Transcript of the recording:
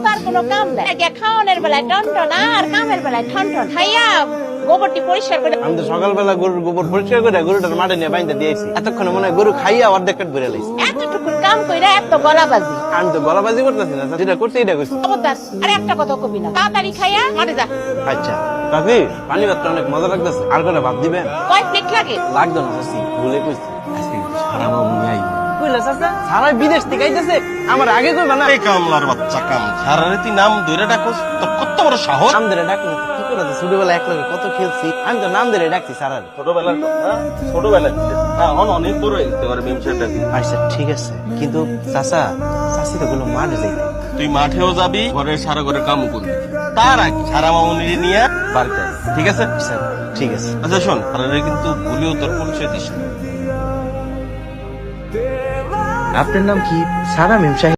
তার কোনো কাম নাই, খাওয়ানোর বেলায় টনটন আর কামের বেলায় ঠনঠন। খাইয়া গোবরটি পরিষ্কার করে। আমি তো সকালবেলা গরুর গোবর পরিষ্কার করে গরুটার মাঠে নিয়ে বাইন্দা দিয়েছি। এতক্ষণে মনে হয় গরু খাইয়া অর্ধেক পেট ভরে লাইছে। এতটুকু কাম কইরা এত গলাবাজি। আমি তো গলাবাজি করতেছি না, যেটা করছি এটা করছি। খবরদার আরে একটা কথা কবি না, তাড়াতাড়ি খাইয়া মাঠে যা। আচ্ছা কাকি, পানি ভাতটা অনেক মজা লাগতেছে, আর করে ভাত দিবেন? কয় প্লেট লাগে? লাগতো না চাচি, ভুলে কইছি। আজকে সারা মামু আই কইলা চাচা, সারা বিদেশ থেকে আইতেছে, আমার আগে কইবা না? এই কামলার বাচ্চা কাম, সারারে তুই নাম ধরে ডাকোস, তোর কত বড় সাহস। নাম ধরে ডাক না কি করে? ছোটবেলা একলগে কত খেলছি, আমি তো নাম ধরে ডাকছি সারার। ছোটবেলার কথা, ছোটবেলায় এখন অনেক বড় হয়ে গেছে, এবার মেমসারটা দিই। আচ্ছা ঠিক আছে, কিন্তু চাচা চাচি তো গুলো মাঠে যাইতে। তুই মাঠেও যাবি, ঘরের সারা ঘরে কামও করবি, তার আগে সারা মামুনিরে নিয়ে বাড়িতে আয়, ঠিক আছে? আচ্ছা ঠিক আছে। আচ্ছা শোন, সারারে কিন্তু ভুলেও তোর পরিচয় দিস না। আপনার নাম কি? সারা মেম সাহেব?